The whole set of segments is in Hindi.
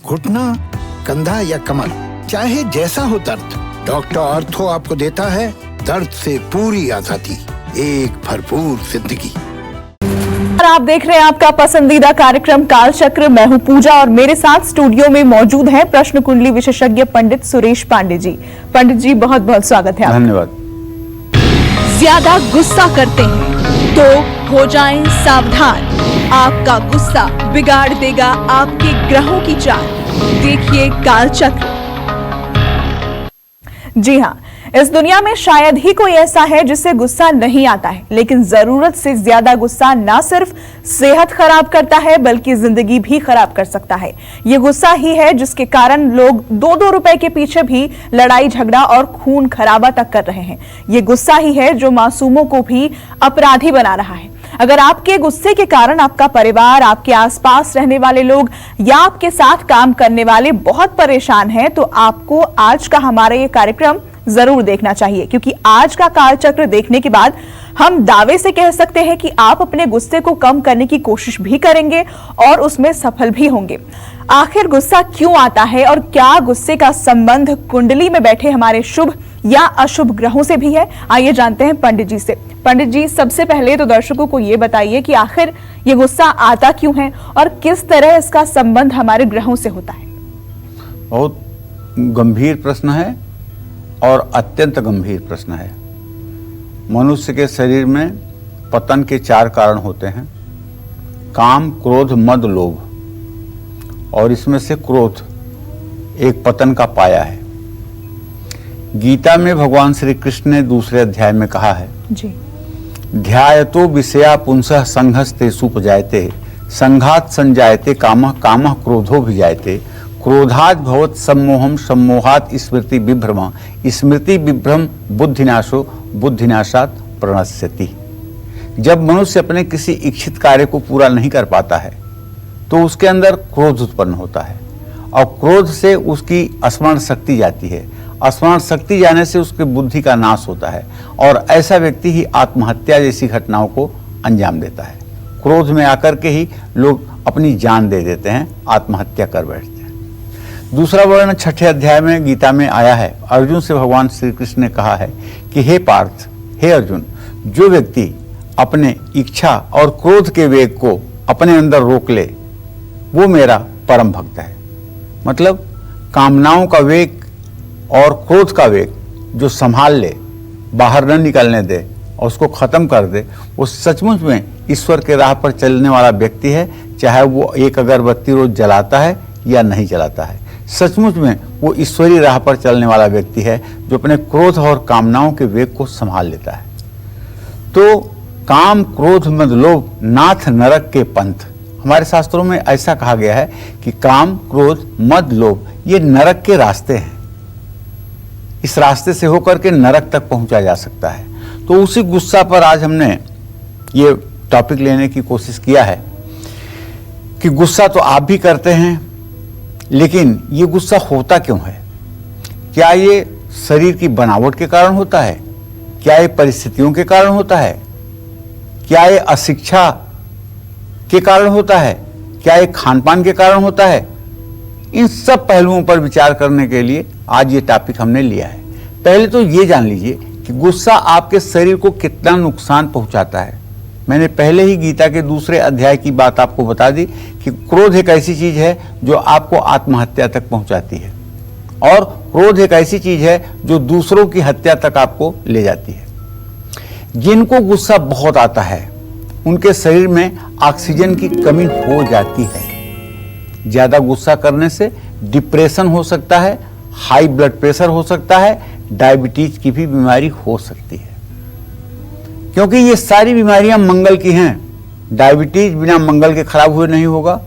घुटना, कंधा या कमर, चाहे जैसा हो दर्द, डॉक्टर ऑर्थो आपको देता है दर्द से पूरी आजादी, एक भरपूर जिंदगी। और आप देख रहे हैं आपका पसंदीदा कार्यक्रम काल चक्र। मैं हूं पूजा और मेरे साथ स्टूडियो में मौजूद हैं प्रश्न कुंडली विशेषज्ञ पंडित सुरेश पांडे जी। पंडित जी, बहुत बहुत स्वागत है। धन्यवाद। ज्यादा गुस्सा करते हैं तो हो जाएं सावधान, आपका गुस्सा बिगाड़ देगा आपके ग्रहों की चाल। देखिए काल चक्र। जी हाँ, इस दुनिया में शायद ही कोई ऐसा है जिसे गुस्सा नहीं आता है, लेकिन जरूरत से ज्यादा गुस्सा ना सिर्फ सेहत खराब करता है बल्कि जिंदगी भी खराब कर सकता है। ये गुस्सा ही है जिसके कारण लोग 2-2 रुपए के पीछे भी लड़ाई झगड़ा और खून खराबा तक कर रहे हैं। ये गुस्सा ही है जो मासूमों को भी अपराधी बना रहा है। अगर आपके गुस्से के कारण आपका परिवार, आपके आसपास रहने वाले लोग या आपके साथ काम करने वाले बहुत परेशान हैं, तो आपको आज का हमारा ये कार्यक्रम जरूर देखना चाहिए, क्योंकि आज का काल चक्र देखने के बाद हम दावे से कह सकते हैं कि आप अपने गुस्से को कम करने की कोशिश भी करेंगे और उसमें सफल भी होंगे। आखिर गुस्सा क्यों आता है और क्या गुस्से का संबंध कुंडली में बैठे हमारे शुभ या अशुभ ग्रहों से भी है? आइए जानते हैं पंडित जी से। पंडित जी, सबसे पहले तो दर्शकों को ये बताइए कि आखिर ये गुस्सा आता क्यों है और किस तरह इसका संबंध हमारे ग्रहों से होता है? बहुत गंभीर प्रश्न है और अत्यंत गंभीर प्रश्न है। मनुष्य के शरीर में पतन के 4 कारण होते हैं: काम, क्रोध, मद, लोभ। और इसमें से क्रोध एक पतन का पाया है। गीता में भगवान श्री कृष्ण ने 2 अध्याय में कहा है जी, ध्यायतो विषया पुंसः संघस्ते सुपजायते संघात संजायते कामः कामः क्रोधो भिजायते क्रोधात् भवत् सम्मोहम सम्मोहात् स्मृति विभ्रम स्मृति विभ्रम बुद्धिनाशो बुद्धिनाशात् प्रणश्यति। जब मनुष्य अपने किसी इच्छित कार्य को पूरा नहीं कर पाता है तो उसके अंदर क्रोध उत्पन्न होता है और क्रोध से उसकी स्मरण शक्ति जाती है। स्मरण शक्ति जाने से उसकी बुद्धि का नाश होता है और ऐसा व्यक्ति ही आत्महत्या जैसी घटनाओं को अंजाम देता है। क्रोध में आकर के ही लोग अपनी जान दे देते हैं, आत्महत्या कर बैठते हैं। दूसरा वर्णन 6 अध्याय में गीता में आया है। अर्जुन से भगवान श्री कृष्ण ने कहा है कि हे पार्थ, हे अर्जुन, जो व्यक्ति अपने इच्छा और क्रोध के वेग को अपने अंदर रोक ले वो मेरा परम भक्त है। मतलब कामनाओं का वेग और क्रोध का वेग जो संभाल ले, बाहर न निकलने दे और उसको खत्म कर दे, वो सचमुच में ईश्वर के राह पर चलने वाला व्यक्ति है। चाहे वो एक अगरबत्ती रोज जलाता है या नहीं जलाता है, सचमुच में वो ईश्वरी राह पर चलने वाला व्यक्ति है जो अपने क्रोध और कामनाओं के वेग को संभाल लेता है। तो काम, क्रोध, मद, लोभ नाथ नरक के पंथ। हमारे शास्त्रों में ऐसा कहा गया है कि काम, क्रोध, मद, लोभ ये नरक के रास्ते हैं। इस रास्ते से होकर के नरक तक पहुंचा जा सकता है। तो उसी गुस्सा पर आज हमने ये टॉपिक लेने की कोशिश किया है कि गुस्सा तो आप भी करते हैं, लेकिन ये गुस्सा होता क्यों है? क्या ये शरीर की बनावट के कारण होता है? क्या ये परिस्थितियों के कारण होता है? क्या ये अशिक्षा के कारण होता है? क्या ये खान पान के कारण होता है? इन सब पहलुओं पर विचार करने के लिए आज ये टॉपिक हमने लिया है। पहले तो ये जान लीजिए कि गुस्सा आपके शरीर को कितना नुकसान पहुंचाता है। मैंने पहले ही गीता के 2 अध्याय की बात आपको बता दी कि क्रोध एक ऐसी चीज है जो आपको आत्महत्या तक पहुंचाती है और क्रोध एक ऐसी चीज है जो दूसरों की हत्या तक आपको ले जाती है। जिनको गुस्सा बहुत आता है उनके शरीर में ऑक्सीजन की कमी हो जाती है। ज्यादा गुस्सा करने से डिप्रेशन हो सकता है, हाई ब्लड प्रेशर हो सकता है, डायबिटीज की भी बीमारी हो सकती है, क्योंकि ये सारी बीमारियां मंगल की हैं। डायबिटीज बिना मंगल के खराब हुए नहीं होगा।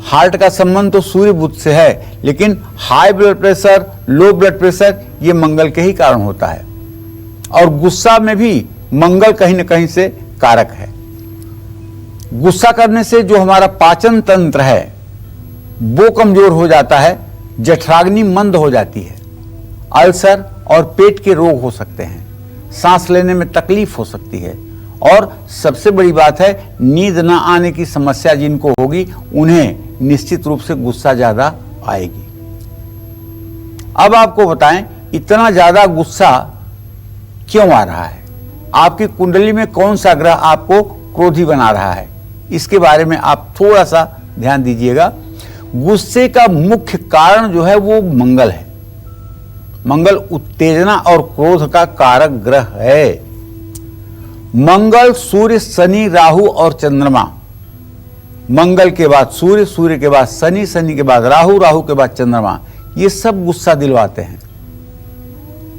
हार्ट का संबंध तो सूर्य बुध से है, लेकिन high blood pressure, low blood pressure ये मंगल के ही कारण होता है। और गुस्सा में भी मंगल कहीं न कहीं से कारक है। गुस्सा करने से जो हमारा पाचन तंत्र है वो कमजोर हो जाता है, जठराग्नि मंद हो जाती है, अल्सर और पेट के रोग हो सकते हैं, सांस लेने में तकलीफ हो सकती है और सबसे बड़ी बात है, नींद न आने की समस्या जिनको होगी उन्हें निश्चित रूप से गुस्सा ज्यादा आएगी। अब आपको बताएं, इतना ज्यादा गुस्सा क्यों आ रहा है? आपकी कुंडली में कौन सा ग्रह आपको क्रोधी बना रहा है? इसके बारे में आप थोड़ा सा ध्यान दीजिएगा। गुस्से का मुख्य कारण जो है वो मंगल है। मंगल उत्तेजना और क्रोध का कारक ग्रह है। मंगल, सूर्य, शनि, राहु और चंद्रमा। मंगल के बाद सूर्य, सूर्य के बाद शनि, शनि के बाद राहु, राहु के बाद चंद्रमा, ये सब गुस्सा दिलवाते हैं।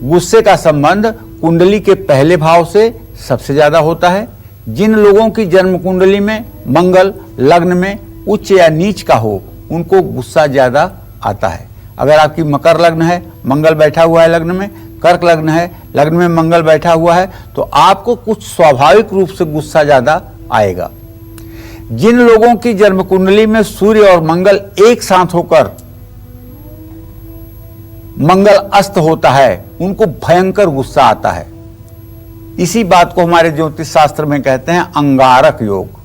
गुस्से का संबंध कुंडली के पहले भाव से सबसे ज्यादा होता है। जिन लोगों की जन्म कुंडली में मंगल लग्न में उच्च या नीच का हो, उनको गुस्सा ज्यादा आता है। अगर आपकी मकर लग्न है, मंगल बैठा हुआ है लग्न में, कर्क लग्न है, लग्न में मंगल बैठा हुआ है, तो आपको कुछ स्वाभाविक रूप से गुस्सा ज्यादा आएगा। जिन लोगों की जन्म कुंडली में सूर्य और मंगल एक साथ होकर मंगल अस्त होता है, उनको भयंकर गुस्सा आता है। इसी बात को हमारे ज्योतिष शास्त्र में कहते हैं अंगारक योग।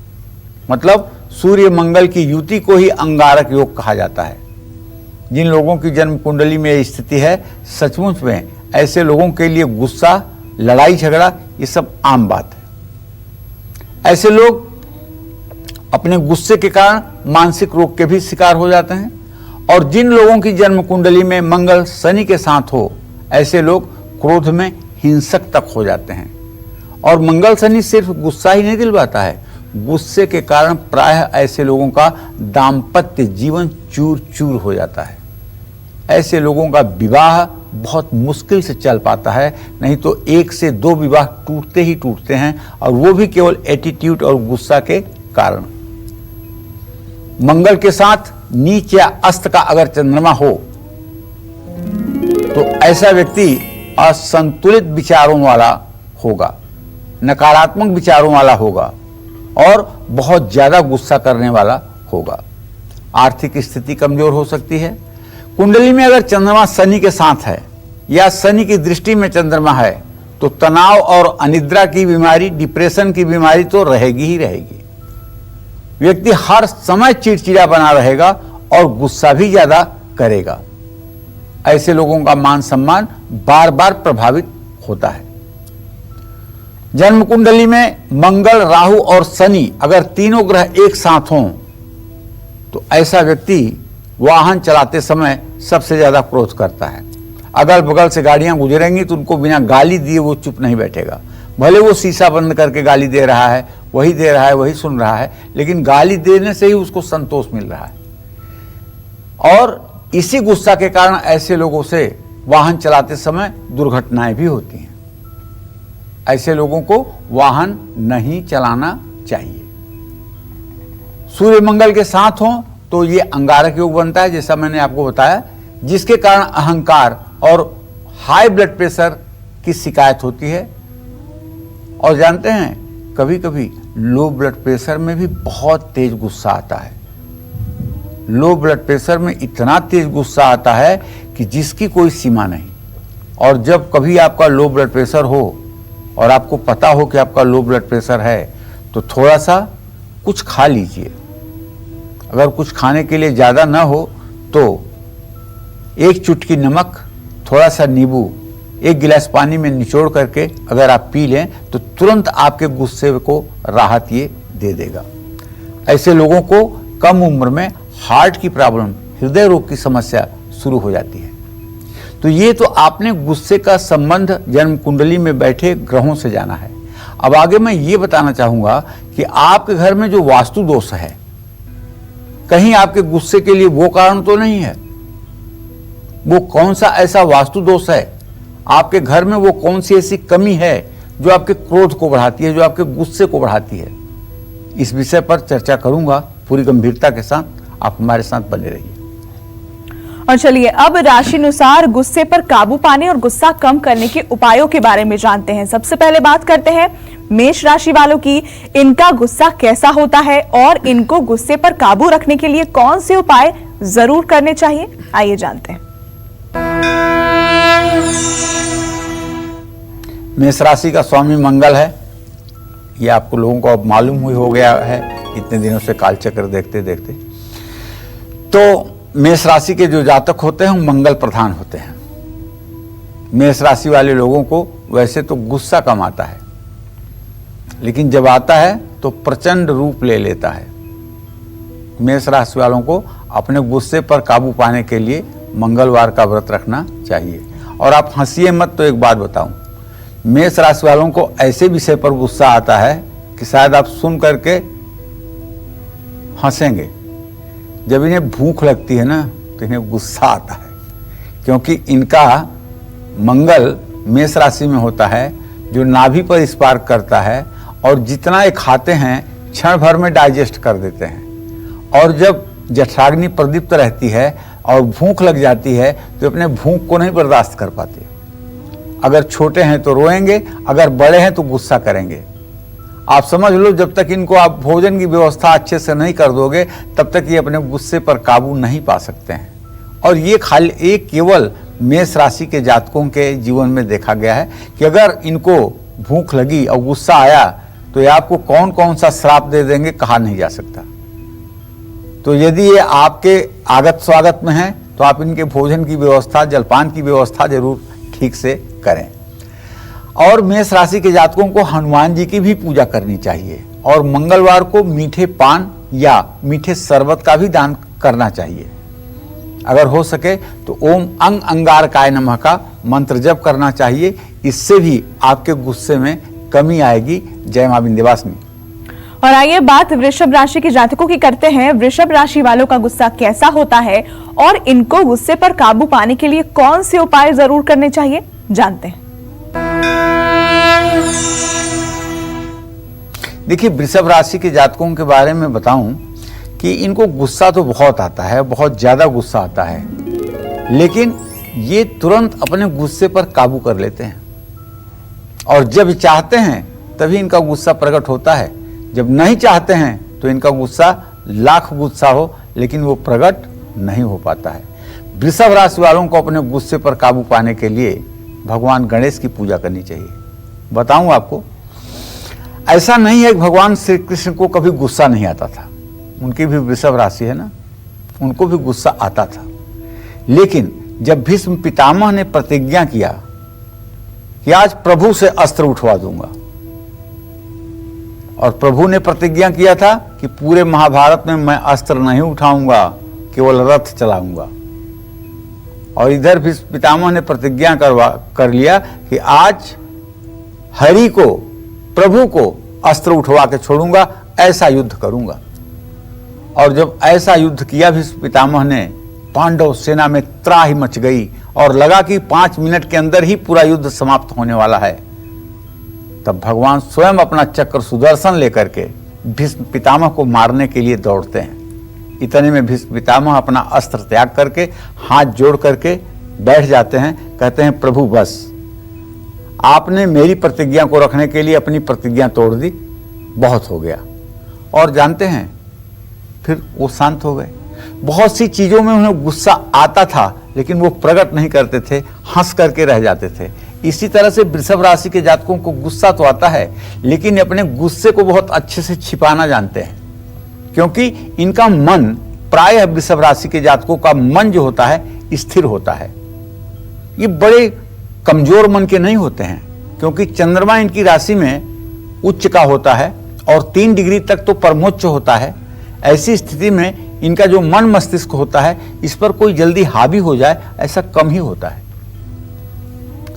मतलब सूर्य मंगल की युति को ही अंगारक योग कहा जाता है। जिन लोगों की जन्म कुंडली में यह स्थिति है, सचमुच में ऐसे लोगों के लिए गुस्सा, लड़ाई झगड़ा ये सब आम बात है। ऐसे लोग अपने गुस्से के कारण मानसिक रोग के भी शिकार हो जाते हैं। और जिन लोगों की जन्म कुंडली में मंगल शनि के साथ हो, ऐसे लोग क्रोध में हिंसक तक हो जाते हैं। और मंगल शनि सिर्फ गुस्सा ही नहीं दिलवाता है, गुस्से के कारण प्रायः ऐसे लोगों का दाम्पत्य जीवन चूर चूर हो जाता है। ऐसे लोगों का विवाह बहुत मुश्किल से चल पाता है, नहीं तो 1 से 2 विवाह टूटते ही टूटते हैं, और वो भी केवल एटीट्यूड और गुस्सा के कारण। मंगल के साथ नीच या अस्त का अगर चंद्रमा हो, तो ऐसा व्यक्ति असंतुलित विचारों वाला होगा, नकारात्मक विचारों वाला होगा और बहुत ज्यादा गुस्सा करने वाला होगा। आर्थिक स्थिति कमजोर हो सकती है। कुंडली में अगर चंद्रमा शनि के साथ है या शनि की दृष्टि में चंद्रमा है, तो तनाव और अनिद्रा की बीमारी, डिप्रेशन की बीमारी तो रहेगी ही रहेगी। व्यक्ति हर समय चिड़चिड़ा बना रहेगा और गुस्सा भी ज्यादा करेगा। ऐसे लोगों का मान सम्मान बार बार प्रभावित होता है। जन्म कुंडली में मंगल, राहु और शनि अगर तीनों ग्रह एक साथ हों, तो ऐसा व्यक्ति वाहन चलाते समय सबसे ज्यादा क्रोध करता है। अगल बगल से गाड़ियां गुजरेंगी तो उनको बिना गाली दिए वो चुप नहीं बैठेगा। भले वो शीशा बंद करके गाली दे रहा है, वही दे रहा है, वही सुन रहा है, लेकिन गाली देने से ही उसको संतोष मिल रहा है। और इसी गुस्सा के कारण ऐसे लोगों से वाहन चलाते समय दुर्घटनाएं भी होती हैं। ऐसे लोगों को वाहन नहीं चलाना चाहिए। सूर्य मंगल के साथ हो तो ये अंगारक योग बनता है, जैसा मैंने आपको बताया, जिसके कारण अहंकार और हाई ब्लड प्रेशर की शिकायत होती है। और जानते हैं, कभी कभी लो ब्लड प्रेशर में भी बहुत तेज गुस्सा आता है। लो ब्लड प्रेशर में इतना तेज गुस्सा आता है कि जिसकी कोई सीमा नहीं। और जब कभी आपका लो ब्लड प्रेशर हो और आपको पता हो कि आपका लो ब्लड प्रेशर है, तो थोड़ा सा कुछ खा लीजिए। अगर कुछ खाने के लिए ज़्यादा ना हो तो 1 चुटकी नमक, थोड़ा सा नींबू, 1 गिलास पानी में निचोड़ करके अगर आप पी लें तो तुरंत आपके गुस्से को राहत ये दे देगा। ऐसे लोगों को कम उम्र में हार्ट की प्रॉब्लम, हृदय रोग की समस्या शुरू हो जाती है। तो ये तो आपने गुस्से का संबंध जन्म कुंडली में बैठे ग्रहों से जाना है। अब आगे मैं ये बताना चाहूंगा कि आपके घर में जो वास्तु दोष है, कहीं आपके गुस्से के लिए वो कारण तो नहीं है। वो कौन सा ऐसा वास्तु दोष है आपके घर में, वो कौन सी ऐसी कमी है जो आपके क्रोध को बढ़ाती है, जो आपके गुस्से को बढ़ाती है? इस विषय पर चर्चा करूंगा पूरी गंभीरता के साथ। आप हमारे साथ बने रहिए। और चलिए अब राशि अनुसार गुस्से पर काबू पाने और गुस्सा कम करने के उपायों के बारे में जानते हैं। सबसे पहले बात करते हैं मेष राशि वालों की। इनका गुस्सा कैसा होता है और इनको गुस्से पर काबू रखने के लिए कौन से उपाय जरूर करने चाहिए, आइए जानते हैं। मेष राशि का स्वामी मंगल है, ये आपको लोगों को अब मालूम हुई हो गया है इतने दिनों से कालचक्र देखते देखते। तो मेष राशि के जो जातक होते हैं वो मंगल प्रधान होते हैं। मेष राशि वाले लोगों को वैसे तो गुस्सा कम आता है, लेकिन जब आता है तो प्रचंड रूप ले लेता है। मेष राशि वालों को अपने गुस्से पर काबू पाने के लिए मंगलवार का व्रत रखना चाहिए। और आप हंसिए मत, तो एक बात बताऊं, मेष राशि वालों को ऐसे विषय पर गुस्सा आता है कि शायद आप सुन करके हंसेंगे। जब इन्हें भूख लगती है ना तो इन्हें गुस्सा आता है, क्योंकि इनका मंगल मेष राशि में होता है जो नाभि पर स्पार्क करता है, और जितना ये खाते हैं क्षण भर में डाइजेस्ट कर देते हैं। और जब जठराग्नि प्रदीप्त रहती है और भूख लग जाती है तो अपने भूख को नहीं बर्दाश्त कर पाते। अगर छोटे हैं तो रोएंगे, अगर बड़े हैं तो गुस्सा करेंगे। आप समझ लो, जब तक इनको आप भोजन की व्यवस्था अच्छे से नहीं कर दोगे तब तक ये अपने गुस्से पर काबू नहीं पा सकते हैं। और ये खाली एक केवल मेष राशि के जातकों के जीवन में देखा गया है कि अगर इनको भूख लगी और गुस्सा आया तो ये आपको कौन कौन सा श्राप दे देंगे कहा नहीं जा सकता। तो यदि ये आपके आगत स्वागत में है तो आप इनके भोजन की व्यवस्था, जलपान की व्यवस्था जरूर ठीक से करें। और मेष राशि के जातकों को हनुमान जी की भी पूजा करनी चाहिए, और मंगलवार को मीठे पान या मीठे शरबत का भी दान करना चाहिए। अगर हो सके तो ओम अंग अंगारकाय नमः का मंत्र जप करना चाहिए। इससे भी आपके गुस्से में कमी आएगी। जय मां विंध्यवासिनी। और आइए बात वृषभ राशि के जातकों की करते हैं। वृषभ राशि वालों का गुस्सा कैसा होता है और इनको गुस्से पर काबू पाने के लिए कौन से उपाय जरूर करने चाहिए, जानते हैं। देखिए, वृषभ राशि के जातकों के बारे में बताऊं कि इनको गुस्सा तो बहुत आता है, बहुत ज्यादा गुस्सा आता है, लेकिन ये तुरंत अपने गुस्से पर काबू कर लेते हैं। और जब चाहते हैं तभी इनका गुस्सा प्रकट होता है। जब नहीं चाहते हैं तो इनका गुस्सा लाख गुस्सा हो लेकिन वो प्रकट नहीं हो पाता है। वृषभ राशि वालों को अपने गुस्से पर काबू पाने के लिए भगवान गणेश की पूजा करनी चाहिए। बताऊं आपको, ऐसा नहीं है कि भगवान श्री कृष्ण को कभी गुस्सा नहीं आता था। उनकी भी वृषभ राशि है ना, उनको भी गुस्सा आता था। लेकिन जब भीष्म पितामह ने प्रतिज्ञा किया कि आज प्रभु से अस्त्र उठवा दूंगा, और प्रभु ने प्रतिज्ञा किया था कि पूरे महाभारत में मैं अस्त्र नहीं उठाऊंगा, केवल रथ चलाऊंगा। और इधर भी पितामह ने प्रतिज्ञा कर लिया कि आज हरि को, प्रभु को अस्त्र उठवा के छोड़ूंगा, ऐसा युद्ध करूंगा। और जब ऐसा युद्ध किया भीष्म पितामह ने, पांडव सेना में त्राही मच गई और लगा कि 5 मिनट के अंदर ही पूरा युद्ध समाप्त होने वाला है। तब भगवान स्वयं अपना चक्र सुदर्शन लेकर के भीष्म पितामह को मारने के लिए दौड़ते हैं। इतने में भीष्म पितामह अपना अस्त्र त्याग करके हाथ जोड़ करके बैठ जाते हैं। कहते हैं, प्रभु बस, आपने मेरी प्रतिज्ञा को रखने के लिए अपनी प्रतिज्ञा तोड़ दी, बहुत हो गया। और जानते हैं, फिर वो शांत हो गए। बहुत सी चीजों में उन्हें गुस्सा आता था लेकिन वो प्रकट नहीं करते थे, हंस करके रह जाते थे। इसी तरह से वृषभ राशि के जातकों को गुस्सा तो आता है लेकिन अपने गुस्से को बहुत अच्छे से छिपाना जानते हैं, क्योंकि इनका मन, प्रायः वृषभ राशि के जातकों का मन जो होता है स्थिर होता है। ये बड़े कमजोर मन के नहीं होते हैं, क्योंकि चंद्रमा इनकी राशि में उच्च का होता है और 3 डिग्री तक तो परमोच्च होता है। ऐसी स्थिति में इनका जो मन मस्तिष्क होता है, इस पर कोई जल्दी हावी हो जाए ऐसा कम ही होता है।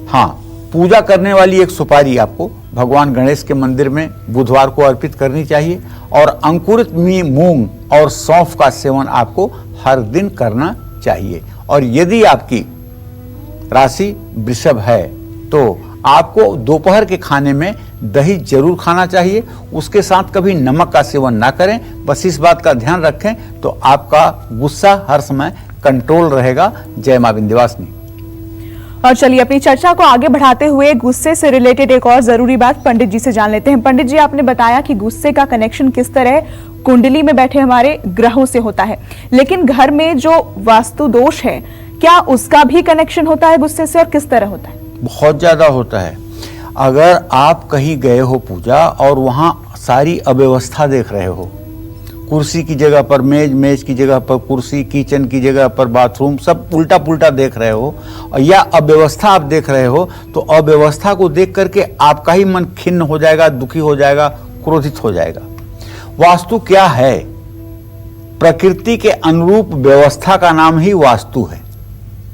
हाँ, पूजा करने वाली एक सुपारी आपको भगवान गणेश के मंदिर में बुधवार को अर्पित करनी चाहिए, और अंकुरित मूंग और सौंफ का सेवन आपको हर दिन करना चाहिए। और यदि आपकी राशि वृषभ है तो आपको दोपहर के खाने में दही जरूर खाना चाहिए। उसके साथ कभी नमक का सेवन ना करें। बस इस बात का ध्यान रखें तो आपका गुस्सा हर समय कंट्रोल रहेगा। जय मां विंध्यवासिनी। और चलिए अपनी चर्चा को आगे बढ़ाते हुए गुस्से से रिलेटेड एक और जरूरी बात पंडित जी से जान लेते हैं। पंडित जी, आपने बताया कि गुस्से का कनेक्शन किस तरह कुंडली में बैठे हमारे ग्रहों से होता है, लेकिन घर में जो वास्तु दोष है क्या उसका भी कनेक्शन होता है गुस्से से, और किस तरह होता है? बहुत ज्यादा होता है। अगर आप कहीं गए हो पूजा और वहां सारी अव्यवस्था देख रहे हो, कुर्सी की जगह पर मेज, मेज की जगह पर कुर्सी, किचन की जगह पर बाथरूम, सब उल्टा पुल्टा देख रहे हो या अव्यवस्था आप देख रहे हो, तो अव्यवस्था को देख करके आपका ही मन खिन्न हो जाएगा, दुखी हो जाएगा, क्रोधित हो जाएगा। वास्तु क्या है? प्रकृति के अनुरूप व्यवस्था का नाम ही वास्तु है।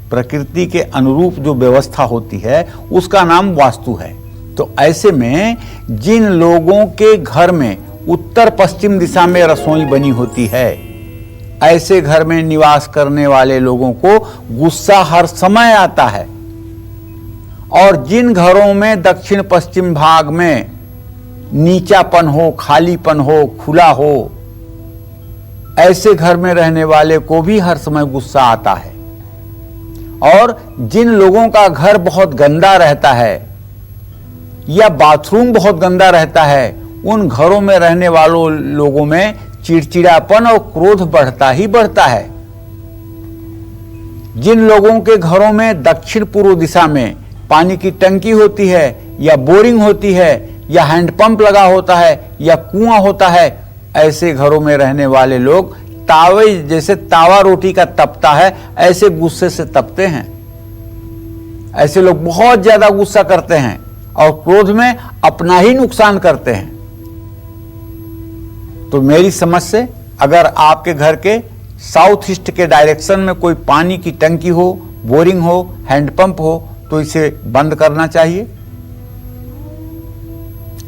प्रकृति के अनुरूप जो व्यवस्था होती है उसका नाम वास्तु है। तो ऐसे में जिन लोगों के घर में उत्तर पश्चिम दिशा में रसोई बनी होती है, ऐसे घर में निवास करने वाले लोगों को गुस्सा हर समय आता है। और जिन घरों में दक्षिण पश्चिम भाग में नीचापन हो, खालीपन हो, खुला हो, ऐसे घर में रहने वाले को भी हर समय गुस्सा आता है। और जिन लोगों का घर बहुत गंदा रहता है या बाथरूम बहुत गंदा रहता है, उन घरों में रहने वालों लोगों में चिड़चिड़ापन और क्रोध बढ़ता ही बढ़ता है। जिन लोगों के घरों में दक्षिण पूर्व दिशा में पानी की टंकी होती है या बोरिंग होती है या हैंडपंप लगा होता है या कुआं होता है, ऐसे घरों में रहने वाले लोग तावे जैसे तावा रोटी का तपता है, ऐसे गुस्से से तपते हैं। ऐसे लोग बहुत ज्यादा गुस्सा करते हैं और क्रोध में अपना ही नुकसान करते हैं। तो मेरी समझ से अगर आपके घर के साउथ ईस्ट के डायरेक्शन में कोई पानी की टंकी हो, बोरिंग हो, हैंडपंप हो, तो इसे बंद करना चाहिए।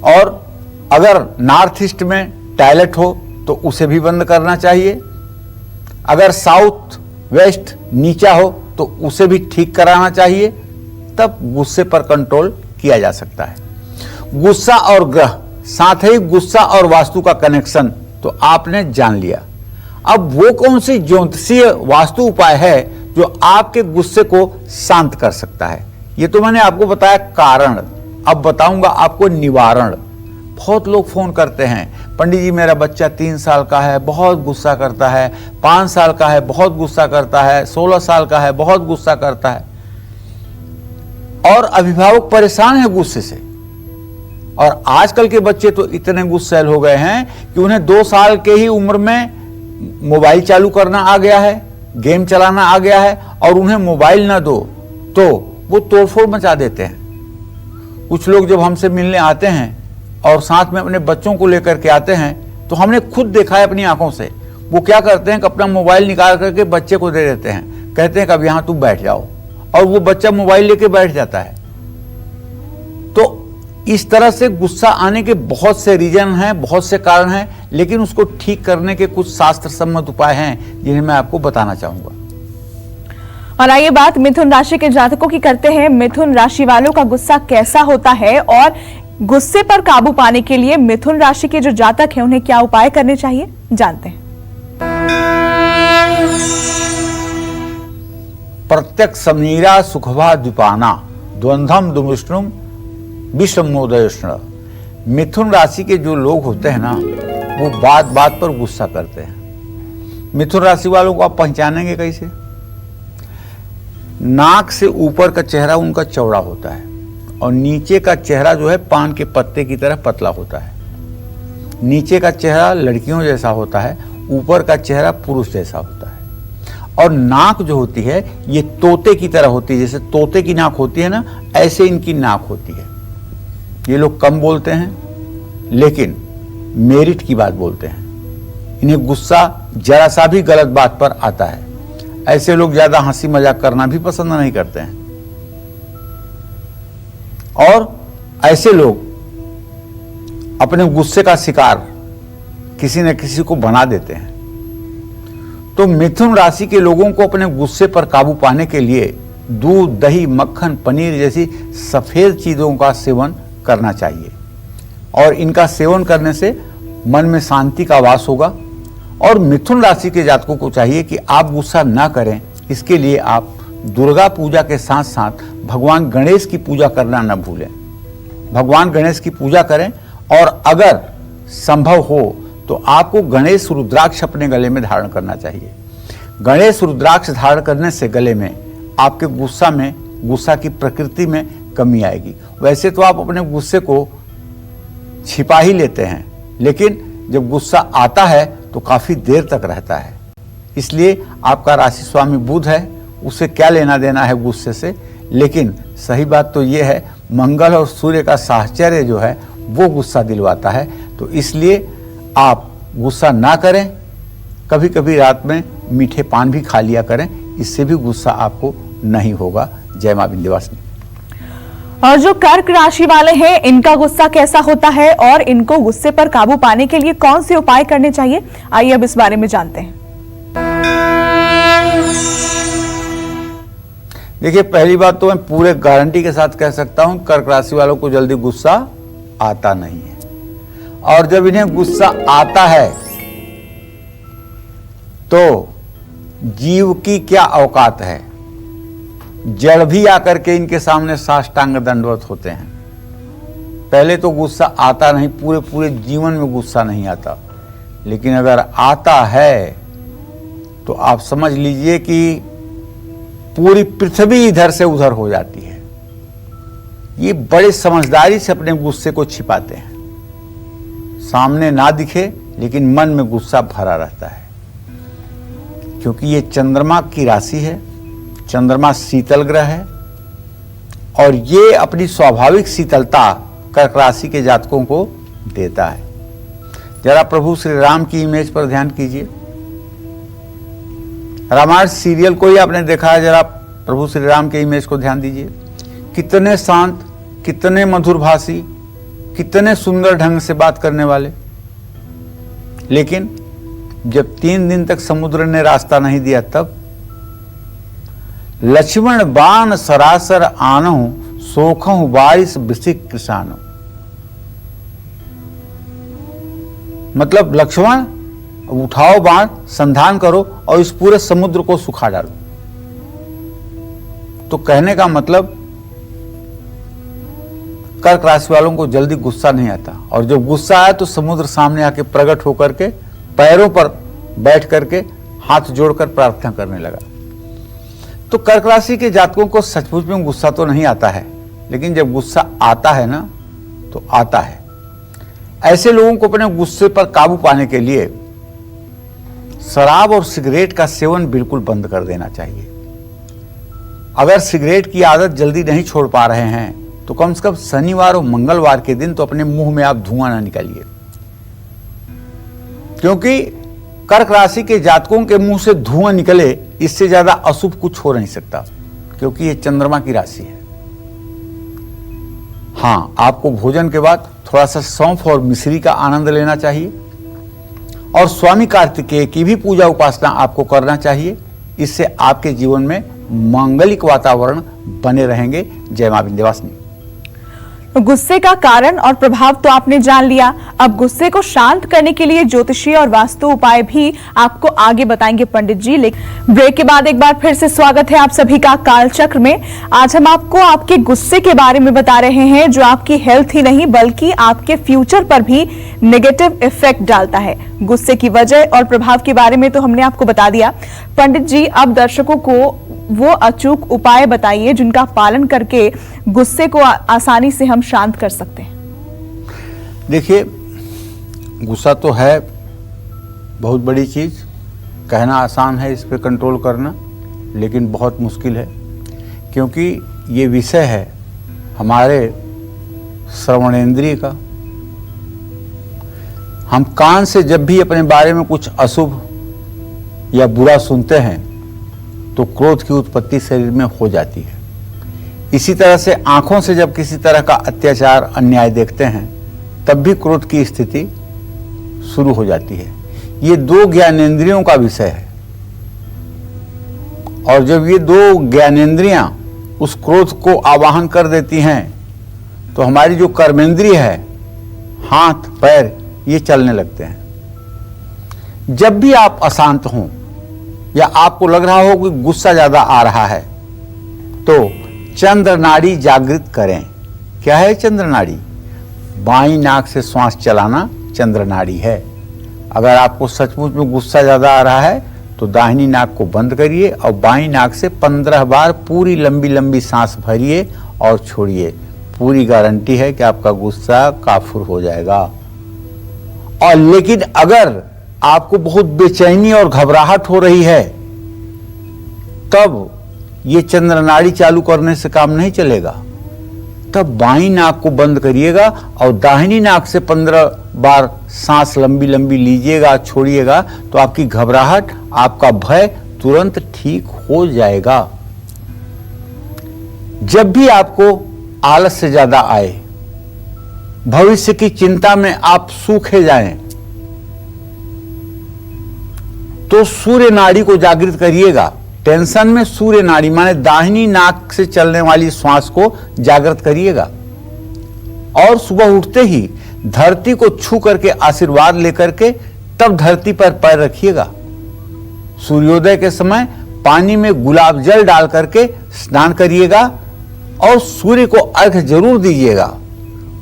और अगर नॉर्थ ईस्ट में टॉयलेट हो तो उसे भी बंद करना चाहिए। अगर साउथ वेस्ट नीचा हो तो उसे भी ठीक कराना चाहिए, तब गुस्से पर कंट्रोल किया जा सकता है। गुस्सा और ग्रह, साथ ही गुस्सा और वास्तु का कनेक्शन तो आपने जान लिया। अब वो कौन सी ज्योतिषीय वास्तु उपाय है जो आपके गुस्से को शांत कर सकता है? ये तो मैंने आपको बताया कारण, अब बताऊंगा आपको निवारण। बहुत लोग फोन करते हैं, पंडित जी मेरा बच्चा 3 साल का है, बहुत गुस्सा करता है, 5 साल का है, बहुत गुस्सा करता है, 16 साल का है, बहुत गुस्सा करता है। और अभिभावक परेशान है गुस्से से। और आजकल के बच्चे तो इतने गुस्सैल हो गए हैं कि उन्हें 2 साल के ही उम्र में मोबाइल चालू करना आ गया है, गेम चलाना आ गया है, और उन्हें मोबाइल ना दो तो वो तोड़फोड़ मचा देते हैं। कुछ लोग जब हमसे मिलने आते हैं और साथ में अपने बच्चों को लेकर के आते हैं, तो हमने खुद देखा है अपनी आंखों से, वो क्या करते हैं कि अपना मोबाइल निकाल करके बच्चे को दे देते हैं, कहते हैं कि अब यहां तुम बैठ जाओ, और वो बच्चा मोबाइल लेके बैठ जाता है। तो इस तरह से गुस्सा आने के बहुत से रीजन हैं, बहुत से कारण हैं, लेकिन उसको ठीक करने के कुछ शास्त्र सम्मत उपाय हैं जिन्हें मैं आपको बताना चाहूंगा। और आइए बात मिथुन राशि के जातकों की करते हैं। मिथुन राशि वालों का गुस्सा कैसा होता है और गुस्से पर काबू पाने के लिए मिथुन राशि के जो जातक हैं उन्हें क्या उपाय करने चाहिए, जानते हैं। प्रत्यक्ष समीरा सुखभा द्विपाना द्वंद्वम दुमुष्णुम विषमोदयष्ण। मिथुन राशि के जो लोग होते हैं ना, वो बात बात पर गुस्सा करते हैं। मिथुन राशि वालों को आप पहचानेंगे कैसे? नाक से ऊपर का चेहरा उनका चौड़ा होता है और नीचे का चेहरा जो है पान के पत्ते की तरह पतला होता है। नीचे का चेहरा लड़कियों जैसा होता है, ऊपर का चेहरा पुरुष जैसा होता है। और नाक जो होती है ये तोते की तरह होती है, जैसे तोते की नाक होती है ना, ऐसे इनकी नाक होती है। ये लोग कम बोलते हैं लेकिन मेरिट की बात बोलते हैं। इन्हें गुस्सा जरा सा भी गलत बात पर आता है। ऐसे लोग ज्यादा हंसी मजाक करना भी पसंद नहीं करते हैं। और ऐसे लोग अपने गुस्से का शिकार किसी न किसी को बना देते हैं। तो मिथुन राशि के लोगों को अपने गुस्से पर काबू पाने के लिए दूध, दही, मक्खन, पनीर जैसी सफेद चीजों का सेवन करना चाहिए। और इनका सेवन करने से मन में शांति का वास होगा। और मिथुन राशि के जातकों को चाहिए कि आप गुस्सा ना करें। इसके लिए आप दुर्गा पूजा के साथ साथ भगवान गणेश की पूजा करना न भूलें। भगवान गणेश की पूजा करें। और अगर संभव हो तो आपको गणेश रुद्राक्ष अपने गले में धारण करना चाहिए। गणेश रुद्राक्ष धारण करने से गले में आपके गुस्सा की प्रकृति में कमी आएगी। वैसे तो आप अपने गुस्से को छिपा ही लेते हैं, लेकिन जब गुस्सा आता है तो काफी देर तक रहता है। इसलिए आपका राशि स्वामी बुध है, उसे क्या लेना देना है गुस्से से। लेकिन सही बात तो यह है, मंगल और सूर्य का साहचर्य जो है वो गुस्सा दिलवाता है। तो इसलिए आप गुस्सा ना करें, कभी कभी रात में मीठे पान भी खा लिया करें, इससे भी गुस्सा आपको नहीं होगा। जय मां विंध्यवासिनी। और जो कर्क राशि वाले हैं, इनका गुस्सा कैसा होता है और इनको गुस्से पर काबू पाने के लिए कौन से उपाय करने चाहिए, आइए अब इस बारे में जानते हैं। देखिए, पहली बात तो मैं पूरे गारंटी के साथ कह सकता हूं, कर्क राशि वालों को जल्दी गुस्सा आता नहीं है। और जब इन्हें गुस्सा आता है तो जीव की क्या औकात है, जड़ भी आकर के इनके सामने साष्टांग दंडवत होते हैं। पहले तो गुस्सा आता नहीं, पूरे पूरे जीवन में गुस्सा नहीं आता, लेकिन अगर आता है तो आप समझ लीजिए कि पूरी पृथ्वी इधर से उधर हो जाती है। ये बड़े समझदारी से अपने गुस्से को छिपाते हैं, सामने ना दिखे लेकिन मन में गुस्सा भरा रहता है, क्योंकि ये चंद्रमा की राशि है। चंद्रमा शीतल ग्रह है और ये अपनी स्वाभाविक शीतलता कर्क राशि के जातकों को देता है। जरा प्रभु श्री राम की इमेज पर ध्यान कीजिए। रामायण सीरियल को ही आपने देखा है, जरा प्रभु श्री राम के इमेज को ध्यान दीजिए। कितने शांत, कितने मधुर भाषी, कितने सुंदर ढंग से बात करने वाले। लेकिन जब 3 दिन तक समुद्र ने रास्ता नहीं दिया, तब लक्ष्मण बाण सरासर आनहु सोखहु बारिश बिसिक किसानो। मतलब लक्ष्मण उठाओ बाण, संधान करो और इस पूरे समुद्र को सुखा डालो। तो कहने का मतलब कर्क राशि वालों को जल्दी गुस्सा नहीं आता, और जब गुस्सा आया तो समुद्र सामने आके प्रकट होकर के पैरों पर बैठ करके हाथ जोड़कर प्रार्थना करने लगा। तो कर्क राशि के जातकों को सचमुच में गुस्सा तो नहीं आता है, लेकिन जब गुस्सा आता है ना तो आता है। ऐसे लोगों को अपने गुस्से पर काबू पाने के लिए शराब और सिगरेट का सेवन बिल्कुल बंद कर देना चाहिए। अगर सिगरेट की आदत जल्दी नहीं छोड़ पा रहे हैं तो कम से कम शनिवार और मंगलवार के दिन तो अपने मुंह में आप धुआं ना निकालिए, क्योंकि कर्क राशि के जातकों के मुंह से धुआं निकले, इससे ज्यादा अशुभ कुछ हो नहीं सकता, क्योंकि ये चंद्रमा की राशि है। हाँ, आपको भोजन के बाद थोड़ा सा सौंफ और मिश्री का आनंद लेना चाहिए, और स्वामी कार्तिकेय की भी पूजा उपासना आपको करना चाहिए। इससे आपके जीवन में मांगलिक वातावरण बने रहेंगे। जय मां विंध्यवासिनी। गुस्से का कारण और प्रभाव तो आपने जान लिया। अब गुस्से को शांत करने के लिए ज्योतिषीय और वास्तु उपाय भी आपको आगे बताएंगे पंडित जी। लेकिन ब्रेक के बाद एक बार फिर से स्वागत है आप सभी का कालचक्र में। आज हम आपको आपके गुस्से के बारे में बता रहे हैं, जो आपकी हेल्थ ही नहीं बल्कि आपके फ्यूचर पर भी नेगेटिव इफेक्ट डालता है। गुस्से की वजह और प्रभाव के बारे में तो हमने आपको बता दिया। पंडित जी, अब दर्शकों को वो अचूक उपाय बताइए जिनका पालन करके गुस्से को आसानी से हम शांत कर सकते हैं। देखिए, गुस्सा तो है बहुत बड़ी चीज, कहना आसान है इस पे कंट्रोल करना, लेकिन बहुत मुश्किल है, क्योंकि ये विषय है हमारे श्रवणेंद्रिय का। हम कान से जब भी अपने बारे में कुछ अशुभ या बुरा सुनते हैं तो क्रोध की उत्पत्ति शरीर में हो जाती है। इसी तरह से आंखों से जब किसी तरह का अत्याचार, अन्याय देखते हैं तब भी क्रोध की स्थिति शुरू हो जाती है। ये 2 ज्ञानेंद्रियों का विषय है, और जब ये 2 ज्ञानेंद्रियां उस क्रोध को आवाहन कर देती हैं तो हमारी जो कर्मेंद्रिय है, हाथ पैर, ये चलने लगते हैं। जब भी आप अशांत हों या आपको लग रहा हो कि गुस्सा ज्यादा आ रहा है तो चंद्र नाड़ी जागृत करें। क्या है चंद्र नाड़ी? बाईं नाक से श्वास चलाना चंद्र नाड़ी है। अगर आपको सचमुच में गुस्सा ज्यादा आ रहा है तो दाहिनी नाक को बंद करिए और बाईं नाक से 15 बार पूरी लंबी लंबी सांस भरिए और छोड़िए। पूरी गारंटी है कि आपका गुस्सा काफूर हो जाएगा। और लेकिन अगर आपको बहुत बेचैनी और घबराहट हो रही है, तब ये चंद्र नाड़ी चालू करने से काम नहीं चलेगा। तब बाईं नाक को बंद करिएगा और दाहिनी नाक से 15 बार सांस लंबी लंबी लीजिएगा, छोड़िएगा, तो आपकी घबराहट, आपका भय तुरंत ठीक हो जाएगा। जब भी आपको आलस से ज्यादा आए, भविष्य की चिंता में आप सूखे जाएं, तो सूर्य नाड़ी को जागृत करिएगा। टेंशन में सूर्य नाड़ी माने दाहिनी नाक से चलने वाली श्वास को जागृत करिएगा। और सुबह उठते ही धरती को छू करके आशीर्वाद लेकर के तब धरती पर पैर रखिएगा। सूर्योदय के समय पानी में गुलाब जल डाल करके स्नान करिएगा और सूर्य को अर्घ्य जरूर दीजिएगा।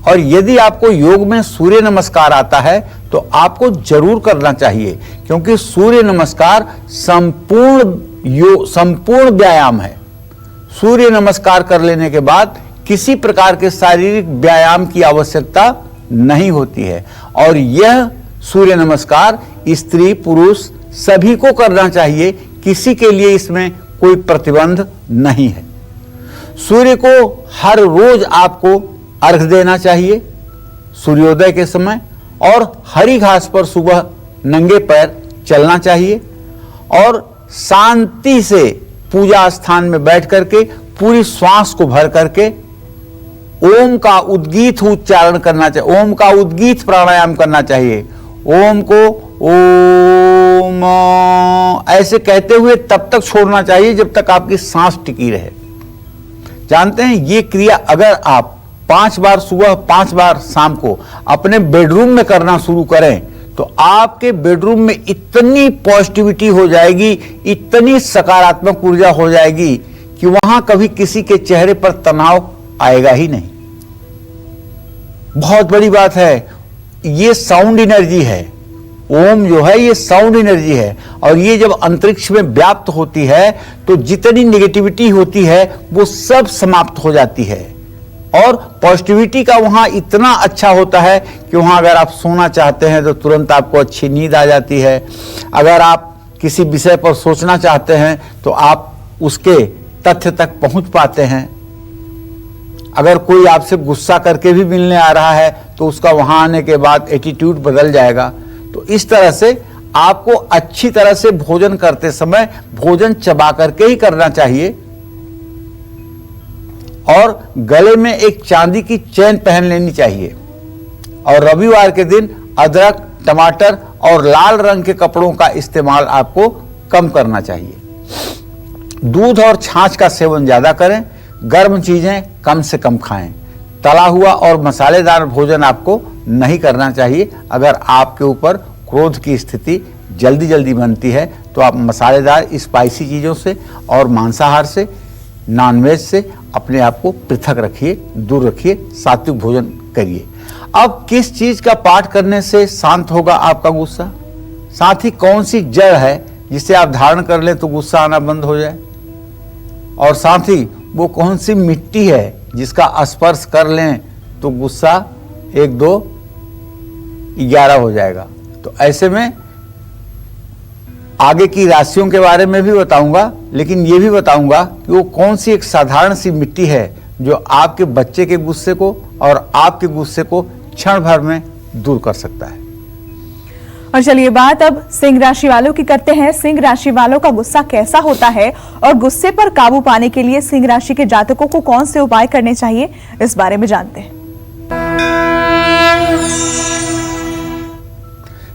और यदि आपको योग में सूर्य नमस्कार आता है तो आपको जरूर करना चाहिए, क्योंकि सूर्य नमस्कार संपूर्ण व्यायाम है। सूर्य नमस्कार कर लेने के बाद किसी प्रकार के शारीरिक व्यायाम की आवश्यकता नहीं होती है। और यह सूर्य नमस्कार स्त्री पुरुष सभी को करना चाहिए, किसी के लिए इसमें कोई प्रतिबंध नहीं है। सूर्य को हर रोज आपको अर्घ देना चाहिए सूर्योदय के समय, और हरी घास पर सुबह नंगे पैर चलना चाहिए और शांति से पूजा स्थान में बैठ करके पूरी श्वास को भर करके ओम का उद्गीत उच्चारण करना चाहिए, ओम का उद्गीत प्राणायाम करना चाहिए। ओम को ओम ऐसे कहते हुए तब तक छोड़ना चाहिए जब तक आपकी सांस टिकी रहे। जानते हैं, ये क्रिया अगर आप 5 बार सुबह 5 बार शाम को अपने बेडरूम में करना शुरू करें तो आपके बेडरूम में इतनी पॉजिटिविटी हो जाएगी, इतनी सकारात्मक ऊर्जा हो जाएगी कि वहां कभी किसी के चेहरे पर तनाव आएगा ही नहीं। बहुत बड़ी बात है, ये साउंड एनर्जी है। ओम जो है ये साउंड एनर्जी है, और ये जब अंतरिक्ष में व्याप्त होती है तो जितनी नेगेटिविटी होती है वो सब समाप्त हो जाती है। और पॉजिटिविटी का वहां इतना अच्छा होता है कि वहां अगर आप सोना चाहते हैं तो तुरंत आपको अच्छी नींद आ जाती है। अगर आप किसी विषय पर सोचना चाहते हैं तो आप उसके तथ्य तक पहुंच पाते हैं। अगर कोई आपसे गुस्सा करके भी मिलने आ रहा है तो उसका वहां आने के बाद एटीट्यूड बदल जाएगा। तो इस तरह से आपको अच्छी तरह से भोजन करते समय भोजन चबा करके ही करना चाहिए, और गले में एक चांदी की चेन पहन लेनी चाहिए। और रविवार के दिन अदरक, टमाटर और लाल रंग के कपड़ों का इस्तेमाल आपको कम करना चाहिए। दूध और छाछ का सेवन ज्यादा करें, गर्म चीजें कम से कम खाएं। तला हुआ और मसालेदार भोजन आपको नहीं करना चाहिए। अगर आपके ऊपर क्रोध की स्थिति जल्दी जल्दी बनती है तो आप मसालेदार स्पाइसी चीजों से और मांसाहार से, नॉनवेज से अपने आप को पृथक रखिए, दूर रखिए, सात्विक भोजन करिए। अब किस चीज का पाठ करने से शांत होगा आपका गुस्सा? साथ ही कौन सी जड़ है जिसे आप धारण कर लें तो गुस्सा आना बंद हो जाए? और साथ ही वो कौन सी मिट्टी है जिसका स्पर्श कर लें तो गुस्सा 1, 2, 11 हो जाएगा? तो ऐसे में आगे की राशियों के बारे में भी बताऊंगा, लेकिन ये भी बताऊंगा कि वो कौन सी एक साधारण सी मिट्टी है जो आपके बच्चे के गुस्से को और आपके गुस्से को क्षण भर में दूर कर सकता है। और चलिए बात अब सिंह राशि वालों की करते हैं। सिंह राशि वालों का गुस्सा कैसा होता है और गुस्से पर काबू पाने के लिए सिंह राशि के जातकों को कौन से उपाय करने चाहिए, इस बारे में जानते हैं।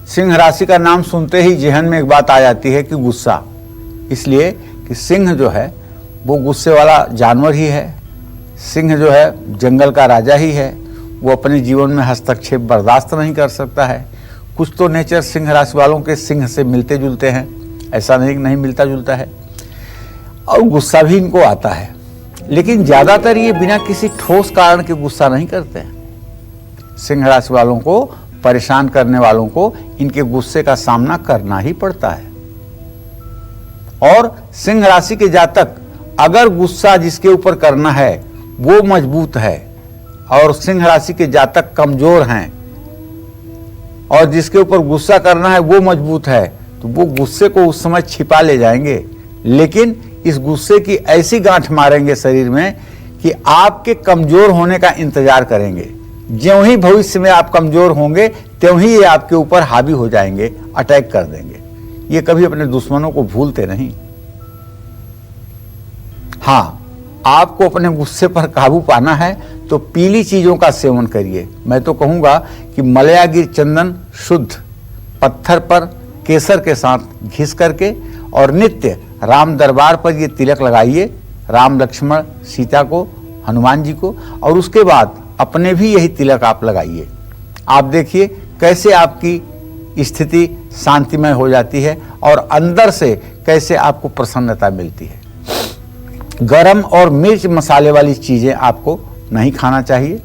सिंह राशि का नाम सुनते ही जहन में एक बात आ जाती है कि गुस्सा, इसलिए कि सिंह जो है वो गुस्से वाला जानवर ही है। सिंह जो है जंगल का राजा ही है। वो अपने जीवन में हस्तक्षेप बर्दाश्त नहीं कर सकता है। कुछ तो नेचर सिंह राशि वालों के सिंह से मिलते जुलते हैं, ऐसा नहीं मिलता जुलता है, और गुस्सा भी इनको आता है। लेकिन ज्यादातर ये बिना किसी ठोस कारण के गुस्सा नहीं करते हैं। सिंह राशि वालों को परेशान करने वालों को इनके गुस्से का सामना करना ही पड़ता है। और सिंह राशि के जातक अगर गुस्सा जिसके ऊपर करना है वो मजबूत है और सिंह राशि के जातक कमजोर हैं और जिसके ऊपर गुस्सा करना है वो मजबूत है, तो वो गुस्से को उस समय छिपा ले जाएंगे, लेकिन इस गुस्से की ऐसी गांठ मारेंगे शरीर में कि आपके कमजोर होने का इंतजार करेंगे। ज्यों ही भविष्य में आप कमजोर होंगे त्यों ही ये आपके ऊपर हावी हो जाएंगे, अटैक कर देंगे। ये कभी अपने दुश्मनों को भूलते नहीं। हाँ, आपको अपने गुस्से पर काबू पाना है तो पीली चीजों का सेवन करिए। मैं तो कहूंगा कि मलयागिर चंदन शुद्ध पत्थर पर केसर के साथ घिस करके और नित्य राम दरबार पर ये तिलक लगाइए, राम लक्ष्मण सीता को, हनुमान जी को, और उसके बाद अपने भी यही तिलक आप लगाइए। आप देखिए कैसे आपकी स्थिति शांतिमय हो जाती है और अंदर से कैसे आपको प्रसन्नता मिलती है। गरम और मिर्च मसाले वाली चीजें आपको नहीं खाना चाहिए।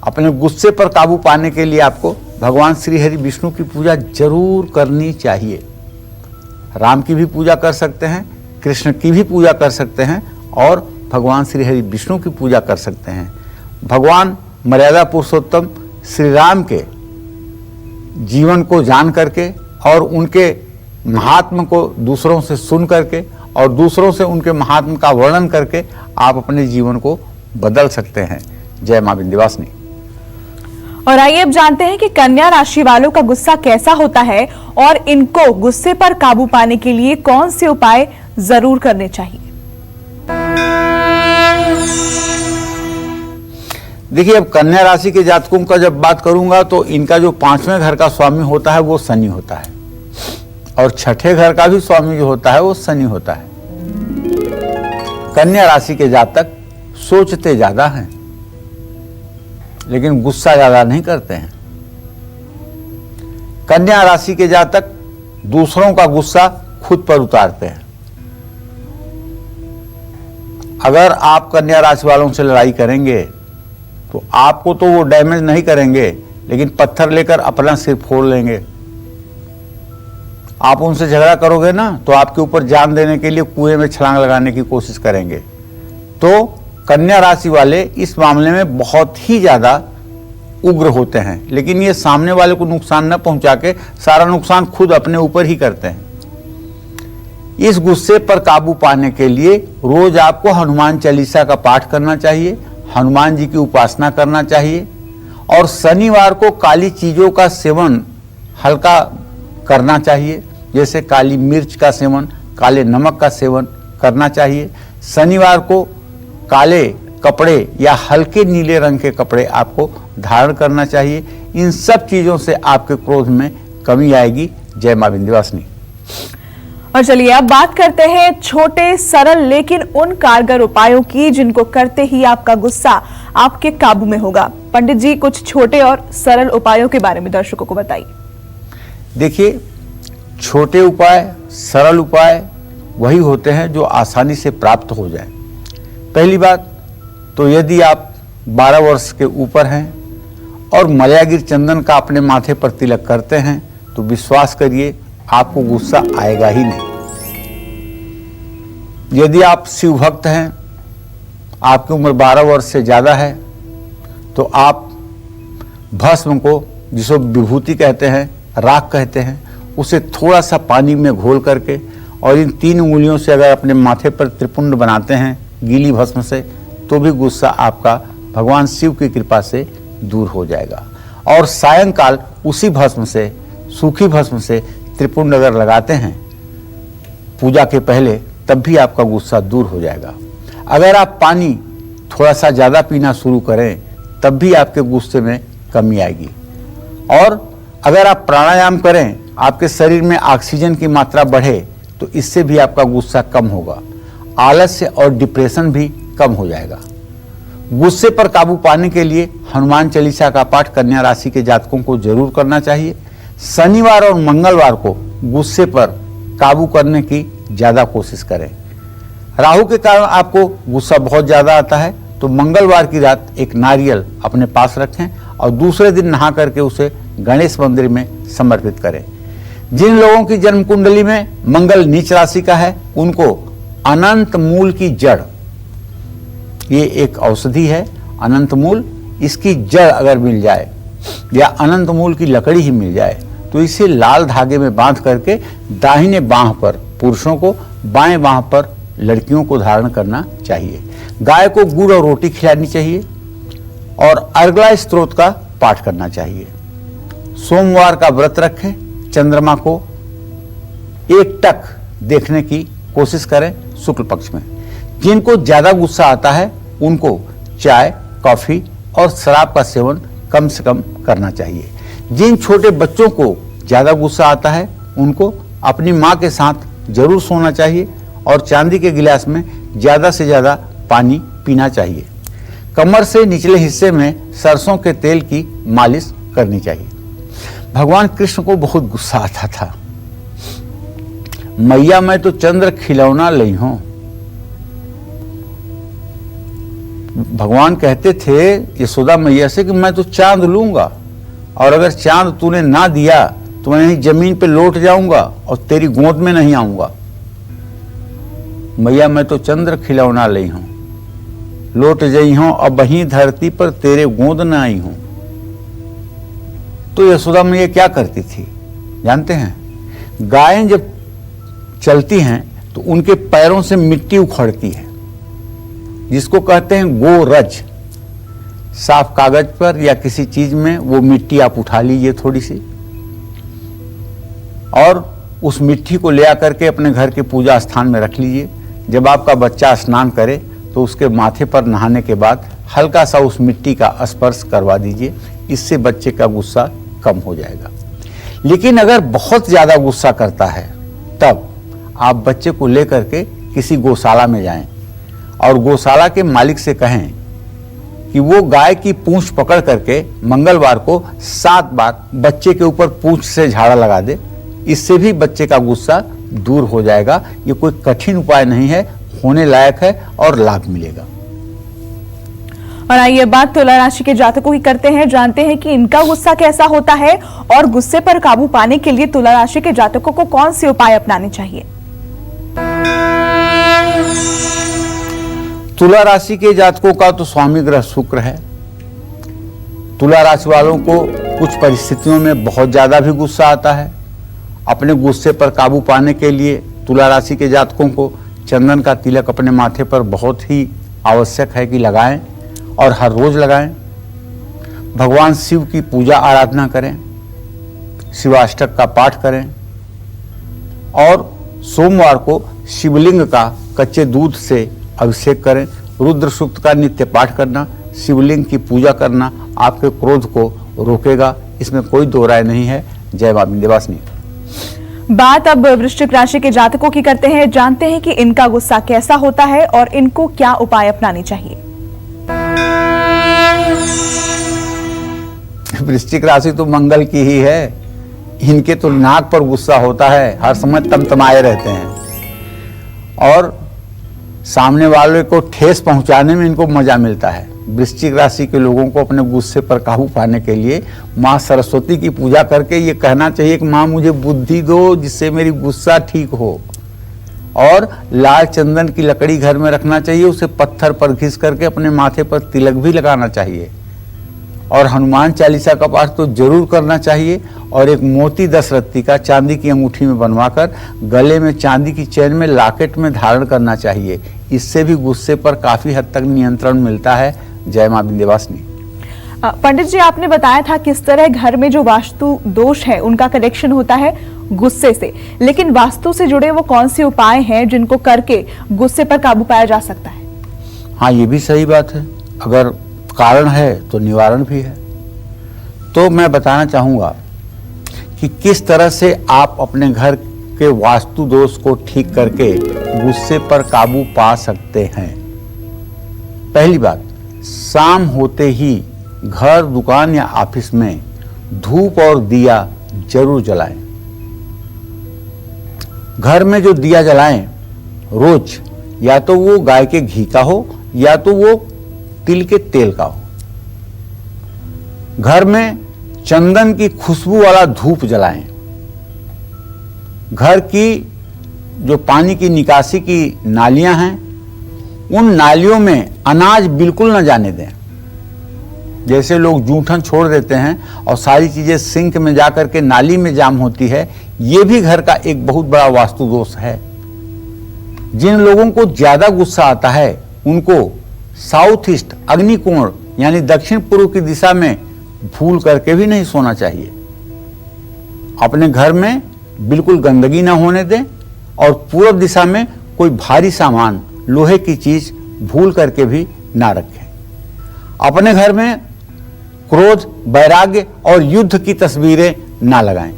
अपने गुस्से पर काबू पाने के लिए आपको भगवान श्री हरि विष्णु की पूजा जरूर करनी चाहिए। राम की भी पूजा कर सकते हैं, कृष्ण की भी पूजा कर सकते हैं और भगवान श्री हरि विष्णु की पूजा कर सकते हैं। भगवान मर्यादा पुरुषोत्तम श्री राम के जीवन को जान करके और उनके महात्म को दूसरों से सुन करके और दूसरों से उनके महात्म का वर्णन करके आप अपने जीवन को बदल सकते हैं। जय मां विंध्यवासिनी। और आइए अब जानते हैं कि कन्या राशि वालों का गुस्सा कैसा होता है और इनको गुस्से पर काबू पाने के लिए कौन से उपाय जरूर करने चाहिए। देखिए, अब कन्या राशि के जातकों का जब बात करूंगा तो इनका जो 5वें घर का स्वामी होता है वो शनि होता है और 6ठे घर का भी स्वामी जो होता है वो शनि होता है। कन्या राशि के जातक सोचते ज्यादा हैं लेकिन गुस्सा ज्यादा नहीं करते हैं। कन्या राशि के जातक दूसरों का गुस्सा खुद पर उतारते हैं। अगर आप कन्या राशि वालों से लड़ाई करेंगे तो आपको तो वो डैमेज नहीं करेंगे लेकिन पत्थर लेकर अपना सिर फोड़ लेंगे। आप उनसे झगड़ा करोगे ना तो आपके ऊपर जान देने के लिए कुएं में छलांग लगाने की कोशिश करेंगे। तो कन्या राशि वाले इस मामले में बहुत ही ज्यादा उग्र होते हैं, लेकिन ये सामने वाले को नुकसान न पहुंचा के सारा नुकसान खुद अपने ऊपर ही करते हैं। इस गुस्से पर काबू पाने के लिए रोज आपको हनुमान चालीसा का पाठ करना चाहिए, हनुमान जी की उपासना करना चाहिए और शनिवार को काली चीजों का सेवन हल्का करना चाहिए, जैसे काली मिर्च का सेवन, काले नमक का सेवन करना चाहिए। शनिवार को काले कपड़े या हल्के नीले रंग के कपड़े आपको धारण करना चाहिए। इन सब चीजों से आपके क्रोध में कमी आएगी। जय मां विंध्यवासिनी। और चलिए अब बात करते हैं छोटे सरल लेकिन उन कारगर उपायों की जिनको करते ही आपका गुस्सा आपके काबू में होगा। पंडित जी, कुछ छोटे और सरल उपायों के बारे में दर्शकों को बताइए। देखिए, छोटे उपाय, सरल उपाय वही होते हैं जो आसानी से प्राप्त हो जाए। पहली बात तो यदि आप 12 वर्ष के ऊपर हैं और मलयागिर चंदन का अपने माथे पर तिलक करते हैं तो विश्वास करिए आपको गुस्सा आएगा ही नहीं। यदि आप शिव भक्त हैं, आपकी उम्र 12 वर्ष से ज्यादा है, तो आप भस्म को, जिसको विभूति कहते हैं, राख कहते हैं, उसे थोड़ा सा पानी में घोल करके और इन 3 उंगलियों से अगर अपने माथे पर त्रिपुंड बनाते हैं गीली भस्म से, तो भी गुस्सा आपका भगवान शिव की कृपा से दूर हो जाएगा। और सायंकाल उसी भस्म से, सूखी भस्म से त्रिपुंड अगर लगाते हैं पूजा के पहले, तब भी आपका गुस्सा दूर हो जाएगा। अगर आप पानी थोड़ा सा ज़्यादा पीना शुरू करें तब भी आपके गुस्से में कमी आएगी। और अगर आप प्राणायाम करें, आपके शरीर में ऑक्सीजन की मात्रा बढ़े, तो इससे भी आपका गुस्सा कम होगा। आलस्य और डिप्रेशन भी कम हो जाएगा। गुस्से पर काबू पाने के लिए हनुमान चालीसा का पाठ कन्या राशि के जातकों को जरूर करना चाहिए। शनिवार और मंगलवार को गुस्से पर काबू करने की ज्यादा कोशिश करें। राहु के कारण आपको गुस्सा बहुत ज्यादा आता है, तो मंगलवार की रात एक नारियल अपने पास रखें और दूसरे दिन नहा करके उसे गणेश मंदिर में समर्पित करें। जिन लोगों की जन्म कुंडली में मंगल नीच राशि का है, उनको अनंत मूल की जड़ ये एक औषधि है अनंत मूल। इसकी जड़ अगर मिल जाए या अनंत मूल की लकड़ी ही मिल जाए तो इसे लाल धागे में बांध करके दाहिने बांह पर पुरुषों को, बाएं बांह पर लड़कियों को धारण करना चाहिए। गाय को गुड़ और रोटी खिलानी चाहिए और अर्गला स्तोत्र का पाठ करना चाहिए। सोमवार का व्रत रखें, चंद्रमा को एकटक देखने की कोशिश करें शुक्ल पक्ष में। जिनको ज्यादा गुस्सा आता है उनको चाय, कॉफी और शराब का सेवन कम से कम करना चाहिए। जिन छोटे बच्चों को ज्यादा गुस्सा आता है उनको अपनी मां के साथ जरूर सोना चाहिए और चांदी के गिलास में ज्यादा से ज्यादा पानी पीना चाहिए। कमर से निचले हिस्से में सरसों के तेल की मालिश करनी चाहिए। भगवान कृष्ण को बहुत गुस्सा आता था। मैया मैं तो चंद्र खिलौना लई हूं। भगवान कहते थे यशोदा मैया से कि मैं तो चांद लूंगा और अगर चांद तूने ना दिया तो मैं जमीन पे लौट जाऊंगा और तेरी गोद में नहीं आऊंगा। मैया मैं तो चंद्र खिलौना लई हूं, लौट जई हूं अब वहीं धरती पर तेरे गोद न आई हूं। तो यशोदा मैया क्या करती थी जानते हैं? गायें जब चलती हैं तो उनके पैरों से मिट्टी उखड़ती है, जिसको कहते हैं गोरज। साफ कागज पर या किसी चीज में वो मिट्टी आप उठा लीजिए थोड़ी सी और उस मिट्टी को ले आकर के अपने घर के पूजा स्थान में रख लीजिए। जब आपका बच्चा स्नान करे तो उसके माथे पर नहाने के बाद हल्का सा उस मिट्टी का स्पर्श करवा दीजिए। इससे बच्चे का गुस्सा कम हो जाएगा। लेकिन अगर बहुत ज्यादा गुस्सा करता है तब आप बच्चे को लेकर के किसी गौशाला में जाएं और गौशाला के मालिक से कहें कि वो गाय की पूंछ पकड़ करके मंगलवार को 7 बार बच्चे के ऊपर पूंछ से झाड़ा लगा दे। इससे भी बच्चे का गुस्सा दूर हो जाएगा। ये कोई कठिन उपाय नहीं है, होने लायक है और लाभ मिलेगा। और आइए बात तुला राशि के जातकों की करते हैं, जानते हैं कि इनका गुस्सा कैसा होता है और गुस्से पर काबू पाने के लिए तुला राशि के जातकों को कौन से उपाय अपनाने चाहिए। तुला राशि के जातकों का तो स्वामी ग्रह शुक्र है। तुला राशि वालों को कुछ परिस्थितियों में बहुत ज्यादा भी गुस्सा आता है। अपने गुस्से पर काबू पाने के लिए तुला राशि के जातकों को चंदन का तिलक अपने माथे पर बहुत ही आवश्यक है कि लगाएं और हर रोज लगाएं। भगवान शिव की पूजा आराधना करें, शिवाष्टक का पाठ करें और सोमवार को शिवलिंग का कच्चे दूध से अभिषेक करें। रुद्र सूक्त का नित्य पाठ करना, शिवलिंग की पूजा करना आपके क्रोध को रोकेगा, इसमें कोई दो राय नहीं है। जय मां विंध्यवासिनी। बात अब वृश्चिक राशि के जातकों की करते हैं, जानते हैं कि इनका गुस्सा कैसा होता है और इनको क्या उपाय अपनाने चाहिए। वृश्चिक राशि तो मंगल की ही है। इनके तो नाक पर गुस्सा होता है, हर समय तमतमाए रहते हैं और सामने वाले को ठेस पहुंचाने में इनको मजा मिलता है। वृश्चिक राशि के लोगों को अपने गुस्से पर काबू पाने के लिए मां सरस्वती की पूजा करके ये कहना चाहिए कि मां मुझे बुद्धि दो जिससे मेरी गुस्सा ठीक हो। और लाल चंदन की लकड़ी घर में रखना चाहिए, उसे पत्थर पर घिस करके अपने माथे पर तिलक भी लगाना चाहिए और हनुमान चालीसा का पाठ तो जरूर करना चाहिए। और एक मोती 10 रत्ती का चांदी की अंगूठी में बनवाकर गले में चांदी की चेन में लॉकेट में धारण करना चाहिए। इससे भी गुस्से पर काफी हद तक नियंत्रण मिलता है। जय मां विंध्यवासिनी। पंडित जी, आपने बताया था किस तरह घर में जो वास्तु दोष है उनका कनेक्शन होता है गुस्से से, लेकिन वास्तु से जुड़े वो कौन से उपाय हैं जिनको करके गुस्से पर काबू पाया जा सकता है? हाँ, ये भी सही बात है। अगर कारण है तो निवारण भी है। तो मैं बताना चाहूंगा कि किस तरह से आप अपने घर के वास्तु दोष को ठीक करके गुस्से पर काबू पा सकते हैं। पहली बात, शाम होते ही घर, दुकान या ऑफिस में धूप और दिया जरूर जलाएं। घर में जो दिया जलाएं रोज, या तो वो गाय के घी का हो या तो वो तिल के तेल का हो। घर में चंदन की खुशबू वाला धूप जलाएं। घर की जो पानी की निकासी की नालियां हैं उन नालियों में अनाज बिल्कुल न जाने दें। जैसे लोग जूठन छोड़ देते हैं और सारी चीजें सिंक में जाकर के नाली में जाम होती है, ये भी घर का एक बहुत बड़ा वास्तु दोष है। जिन लोगों को ज्यादा गुस्सा आता है उनको साउथ ईस्ट अग्निकोण यानी दक्षिण पूर्व की दिशा में भूल करके भी नहीं सोना चाहिए। अपने घर में बिल्कुल गंदगी ना होने दें और पूर्व दिशा में कोई भारी सामान, लोहे की चीज भूल करके भी ना रखें। अपने घर में क्रोध, वैराग्य और युद्ध की तस्वीरें ना लगाएं।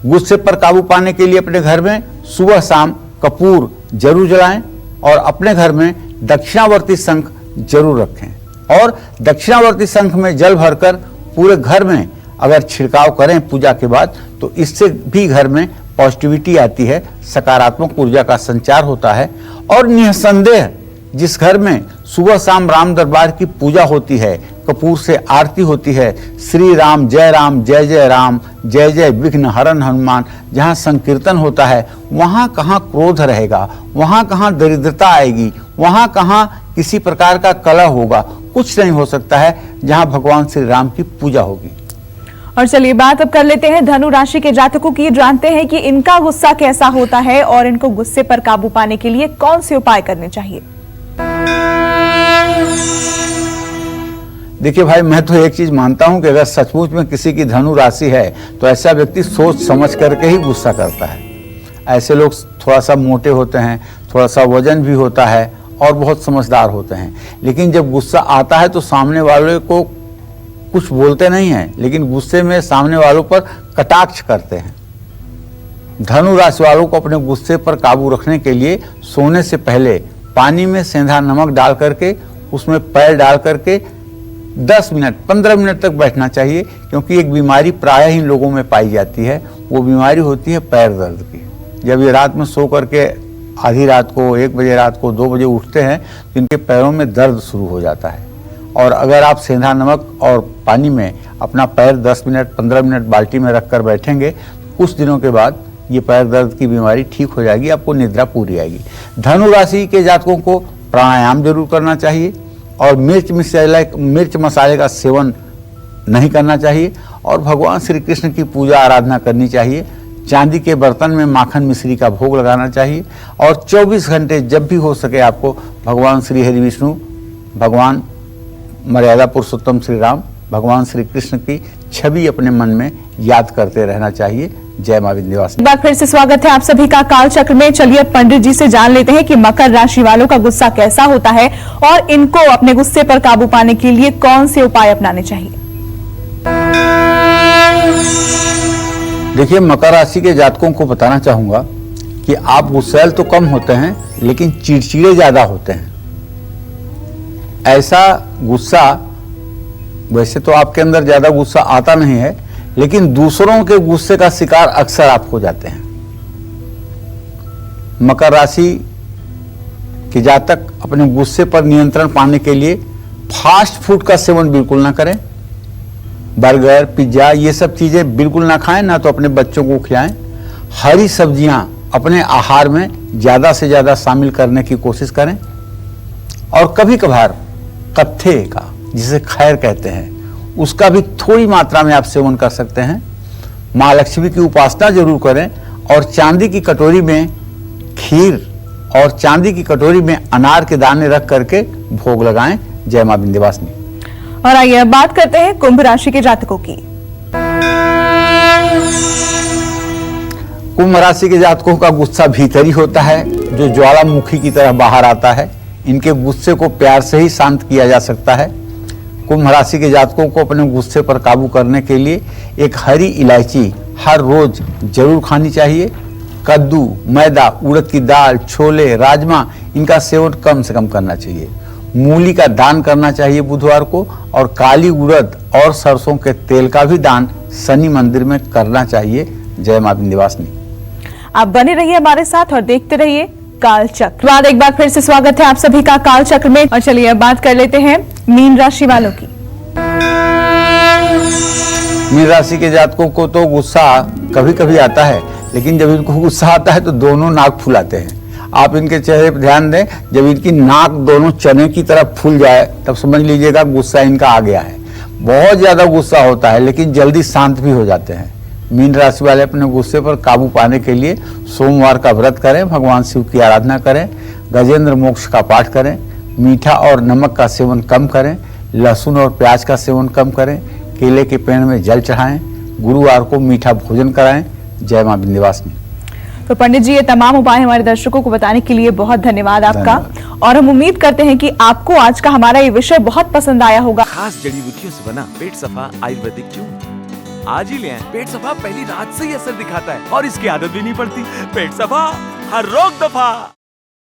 गुस्से पर काबू पाने के लिए अपने घर में सुबह शाम कपूर जरूर जलाएं और अपने घर में दक्षिणावर्ती शंख जरूर रखें और दक्षिणावर्ती शंख में जल भरकर पूरे घर में अगर छिड़काव करें पूजा के बाद, तो इससे भी घर में पॉजिटिविटी आती है, सकारात्मक ऊर्जा का संचार होता है। और निसंदेह जिस घर में सुबह शाम राम दरबार की पूजा होती है, कपूर से आरती होती है, श्री राम, जय राम, जय जय विघ्न हरण हनुमान, जहाँ संकीर्तन होता है, वहाँ कहाँ क्रोध रहेगा, वहाँ कहाँ दरिद्रता आएगी, वहाँ कहाँ किसी प्रकार का कलह होगा, कुछ नहीं हो सकता है जहाँ भगवान श्री राम की पूजा होगी। और चलिए बात अब कर लेते हैं धनु राशि के जातकों की। जानते हैं कि इनका गुस्सा कैसा होता है और इनको गुस्से पर काबू पाने के लिए कौन से उपाय करने चाहिए। देखिए भाई, मैं तो एक चीज मानता हूं कि अगर सचमुच में किसी की धनु राशि है तो ऐसा व्यक्ति सोच समझ करके ही गुस्सा करता है। ऐसे लोग थोड़ा सा मोटे होते हैं, थोड़ा सा वजन भी होता है और बहुत समझदार होते हैं, लेकिन जब गुस्सा आता है तो सामने वाले को कुछ बोलते नहीं हैं, लेकिन गुस्से में सामने वालों पर कटाक्ष करते हैं। धनु राशि वालों को अपने गुस्से पर काबू रखने के लिए सोने से पहले पानी में सेंधा नमक डाल करके उसमें पैर डाल करके 10 मिनट 15 मिनट तक बैठना चाहिए, क्योंकि एक बीमारी प्रायः इन लोगों में पाई जाती है, वो बीमारी होती है पैर दर्द की। जब ये रात में सो करके आधी रात को, 1 बजे रात को, 2 बजे उठते हैं तो इनके पैरों में दर्द शुरू हो जाता है। और अगर आप सेंधा नमक और पानी में अपना पैर 10 मिनट 15 मिनट बाल्टी में रख कर बैठेंगे, कुछ दिनों के बाद ये पैर दर्द की बीमारी ठीक हो जाएगी, आपको निद्रा पूरी आएगी। धनु राशि के जातकों को प्राणायाम जरूर करना चाहिए और मिर्च मसाले का सेवन नहीं करना चाहिए और भगवान श्री कृष्ण की पूजा आराधना करनी चाहिए। चांदी के बर्तन में माखन मिश्री का भोग लगाना चाहिए और 24 घंटे जब भी हो सके आपको भगवान श्री हरि विष्णु, भगवान मर्यादा पुरुषोत्तम श्री राम, भगवान श्री कृष्ण की छवि अपने मन में याद करते रहना चाहिए। जय मां विंध्यवासिनी। एक बार फिर से स्वागत है आप सभी का काल चक्र में। चलिए पंडित जी से जान लेते हैं कि मकर राशि वालों का गुस्सा कैसा होता है और इनको अपने गुस्से पर काबू पाने के लिए कौन से उपाय अपनाने चाहिए। देखिए, मकर राशि के जातकों को बताना चाहूंगा कि आप गुस्सैल तो कम होते हैं लेकिन चिड़चिड़े ज्यादा होते हैं। ऐसा गुस्सा, वैसे तो आपके अंदर ज्यादा गुस्सा आता नहीं है, लेकिन दूसरों के गुस्से का शिकार अक्सर आप हो जाते हैं। मकर राशि के जातक अपने गुस्से पर नियंत्रण पाने के लिए फास्ट फूड का सेवन बिल्कुल ना करें। बर्गर, पिज्जा, ये सब चीजें बिल्कुल ना खाएं, ना तो अपने बच्चों को खिलाएं। हरी सब्जियां अपने आहार में ज्यादा से ज्यादा शामिल करने की कोशिश करें और कभी कभार कत्थे का, जिसे खैर कहते हैं, उसका भी थोड़ी मात्रा में आप सेवन कर सकते हैं। माँ लक्ष्मी की उपासना जरूर करें और चांदी की कटोरी में खीर और चांदी की कटोरी में अनार के दाने रख करके भोग लगाएं। जय मां विंध्यवासिनी। और आइए बात करते हैं कुंभ राशि के जातकों की। कुंभ राशि के जातकों का गुस्सा भीतरी होता है, जो ज्वालामुखी की तरह बाहर आता है। इनके गुस्से को प्यार से ही शांत किया जा सकता है। कुंभ राशि के जातकों को अपने गुस्से पर काबू करने के लिए एक हरी इलायची हर रोज जरूर खानी चाहिए। कद्दू, मैदा, उड़द की दाल, छोले, राजमा, इनका सेवन कम से कम करना चाहिए। मूली का दान करना चाहिए बुधवार को और काली उड़द और सरसों के तेल का भी दान शनि मंदिर में करना चाहिए। जय मां विंध्यवासिनी। आप बने रहिए हमारे साथ और देखते रहिए काल चक्र। बाद एक बार फिर से स्वागत है आप सभी का काल चक्र में। और चलिए अब बात कर लेते हैं मीन राशि वालों की। मीन राशि के जातकों को तो गुस्सा कभी कभी आता है, लेकिन जब इनको गुस्सा आता है तो दोनों नाक फुलाते हैं। आप इनके चेहरे पर ध्यान दें, जब इनकी नाक दोनों चने की तरफ फूल जाए तब समझ लीजिएगा गुस्सा इनका आ गया है। बहुत ज्यादा गुस्सा होता है लेकिन जल्दी शांत भी हो जाते हैं। मीन राशि वाले अपने गुस्से पर काबू पाने के लिए सोमवार का व्रत करें, भगवान शिव की आराधना करें, गजेंद्र मोक्ष का पाठ करें, मीठा और नमक का सेवन कम करें, लहसुन और प्याज का सेवन कम करें, केले के पेड़ में जल चढ़ाएं, गुरुवार को मीठा भोजन कराएं। जय मां विंध्यवासिनी। तो पंडित जी, ये तमाम उपाय हमारे दर्शकों को बताने के लिए बहुत धन्यवाद आपका। और हम उम्मीद करते हैं कि आपको आज का हमारा ये विषय बहुत पसंद आया होगा। खास जड़ी बूटियों से बना पेट सफा आयुर्वेदिक चूर्ण आज ही ले आएं। पेट सफा पहली रात से ही असर दिखाता है और इसकी आदत भी नहीं पड़ती। पेट सफा, हर रोग दफा।